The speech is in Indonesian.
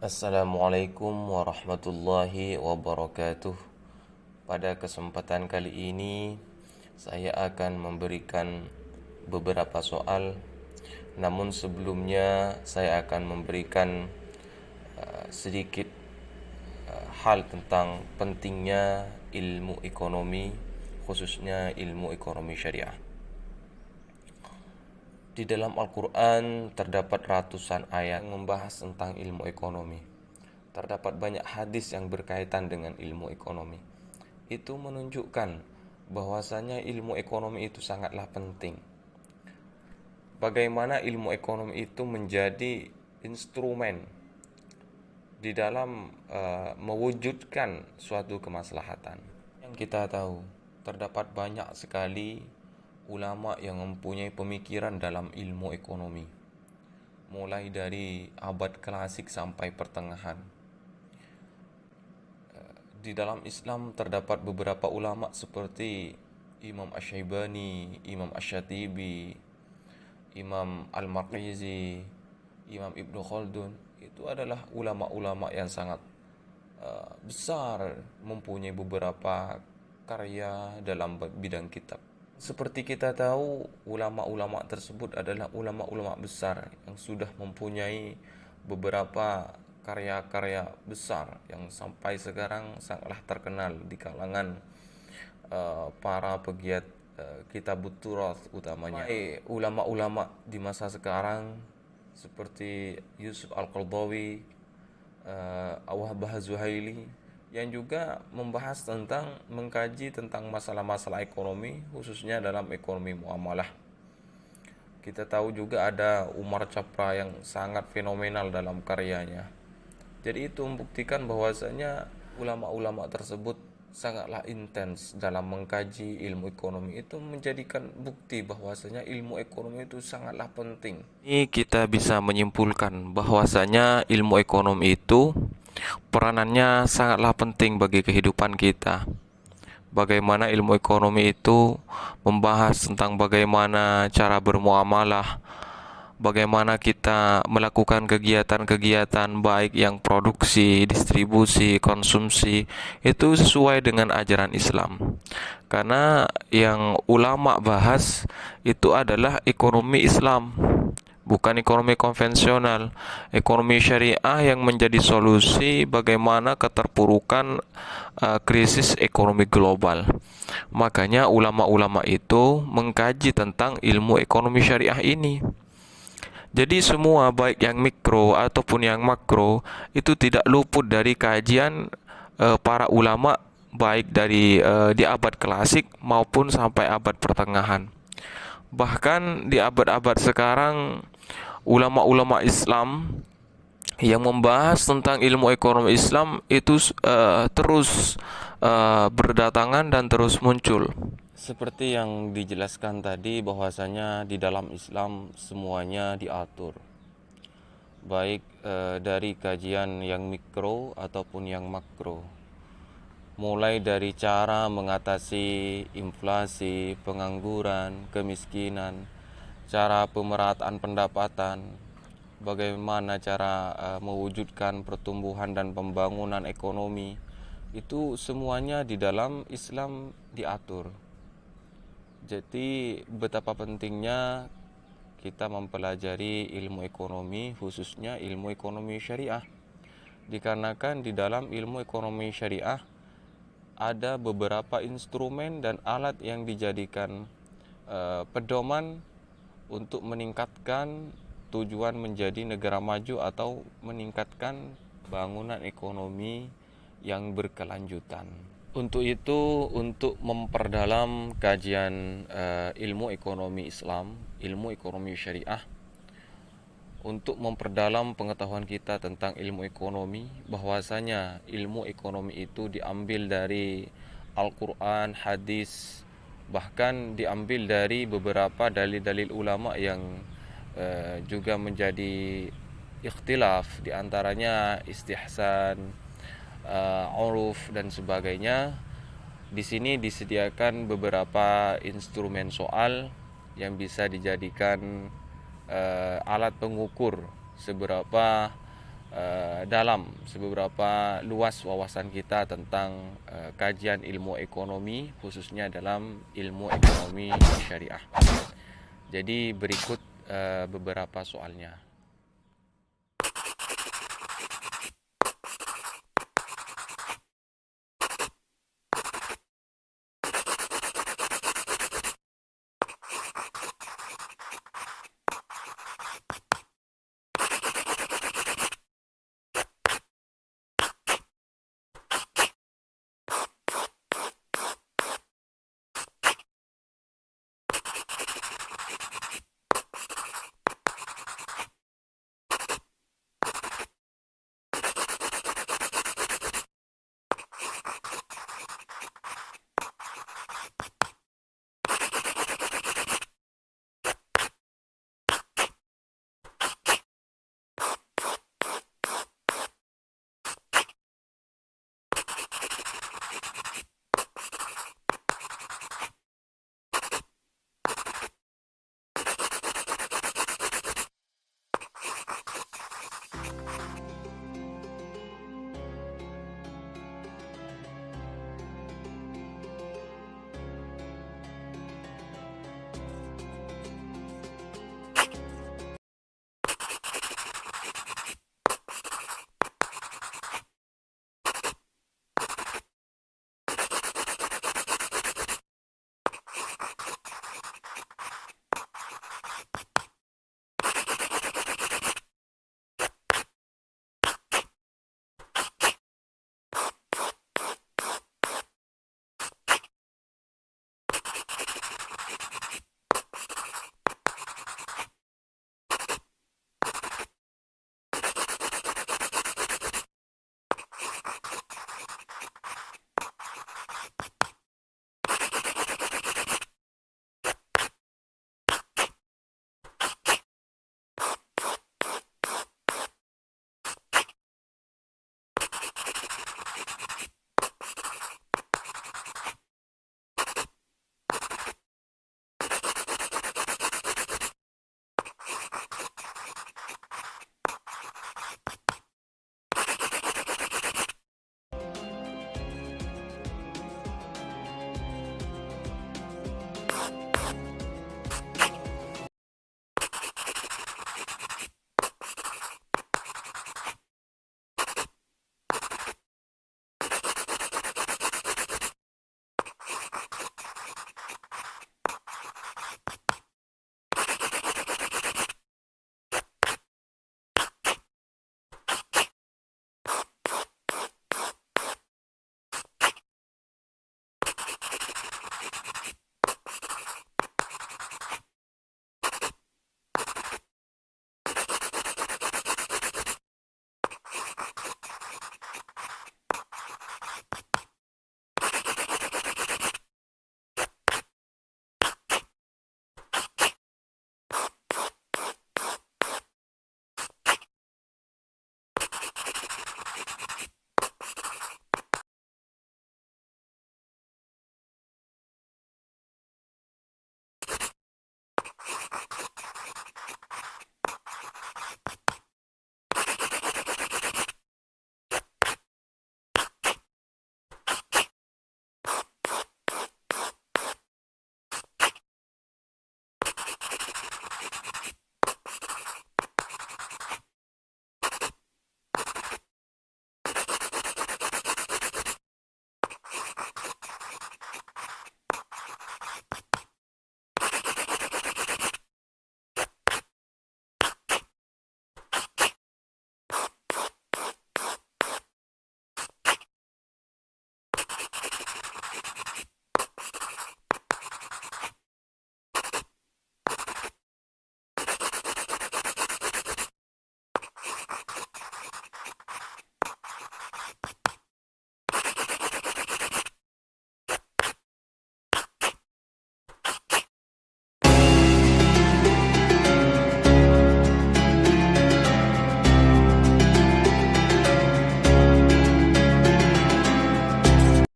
Assalamualaikum warahmatullahi wabarakatuh. Pada kesempatan kali ini saya akan memberikan beberapa soal. Namun sebelumnya saya akan memberikan sedikit hal tentang pentingnya ilmu ekonomi, khususnya ilmu ekonomi syariah. Di dalam Al-Quran terdapat ratusan ayat yang membahas tentang ilmu ekonomi. Terdapat banyak hadis yang berkaitan dengan ilmu ekonomi. Itu menunjukkan bahwasanya ilmu ekonomi itu sangatlah penting. Bagaimana ilmu ekonomi itu menjadi instrumen di dalam mewujudkan suatu kemaslahatan. Yang kita tahu, terdapat banyak sekali ulama yang mempunyai pemikiran dalam ilmu ekonomi, mulai dari abad klasik sampai pertengahan. Di dalam Islam terdapat beberapa ulama seperti Imam Asy-Syaibani, Imam Asy-Syatibi, Imam Al-Maqrizi, Imam Ibnu Khaldun. Itu adalah ulama-ulama yang sangat besar, mempunyai beberapa karya dalam bidang kitab. Seperti kita tahu, ulama-ulama tersebut adalah ulama-ulama besar yang sudah mempunyai beberapa karya-karya besar yang sampai sekarang sangatlah terkenal di kalangan para pegiat kitab Turath, utamanya ulama-ulama di masa sekarang seperti Yusuf Al-Qaradawi, Wahbah Az-Zuhaili, yang juga membahas tentang mengkaji tentang masalah-masalah ekonomi, khususnya dalam ekonomi muamalah. Kita tahu juga ada Umar Chapra yang sangat fenomenal dalam karyanya. Jadi itu membuktikan bahwasanya ulama-ulama tersebut sangatlah intens dalam mengkaji ilmu ekonomi. Itu menjadikan bukti bahwasanya ilmu ekonomi itu sangatlah penting. Ini kita bisa menyimpulkan bahwasanya ilmu ekonomi itu peranannya sangatlah penting bagi kehidupan kita. Bagaimana ilmu ekonomi itu membahas tentang bagaimana cara bermuamalah, bagaimana kita melakukan kegiatan-kegiatan baik yang produksi, distribusi, konsumsi, itu sesuai dengan ajaran Islam. Karena yang ulama bahas itu adalah ekonomi Islam, bukan ekonomi konvensional. Ekonomi syariah yang menjadi solusi bagaimana keterpurukan krisis ekonomi global. Makanya ulama-ulama itu mengkaji tentang ilmu ekonomi syariah ini. Jadi semua baik yang mikro ataupun yang makro itu tidak luput dari kajian para ulama, baik dari di abad klasik maupun sampai abad pertengahan. Bahkan di abad-abad sekarang, ulama-ulama Islam yang membahas tentang ilmu ekonomi Islam itu terus berdatangan dan terus muncul. Seperti yang dijelaskan tadi, bahwasanya di dalam Islam semuanya diatur, baik dari kajian yang mikro ataupun yang makro, mulai dari cara mengatasi inflasi, pengangguran, kemiskinan, cara pemerataan pendapatan, bagaimana cara mewujudkan pertumbuhan dan pembangunan ekonomi. Itu semuanya di dalam Islam diatur. Jadi betapa pentingnya kita mempelajari ilmu ekonomi, khususnya ilmu ekonomi syariah. Dikarenakan di dalam ilmu ekonomi syariah ada beberapa instrumen dan alat yang dijadikan pedoman untuk meningkatkan tujuan menjadi negara maju atau meningkatkan bangunan ekonomi yang berkelanjutan. Untuk itu, untuk memperdalam kajian ilmu ekonomi Islam, ilmu ekonomi syariah, untuk memperdalam pengetahuan kita tentang ilmu ekonomi, bahwasanya ilmu ekonomi itu diambil dari Al-Quran, hadis, bahkan diambil dari beberapa dalil-dalil ulama yang juga menjadi ikhtilaf, diantaranya istihsan, uruf dan sebagainya. Di sini disediakan beberapa instrumen soal yang bisa dijadikan alat pengukur seberapa dalam, seberapa luas wawasan kita tentang kajian ilmu ekonomi, khususnya dalam ilmu ekonomi syariah. Jadi berikut beberapa soalnya.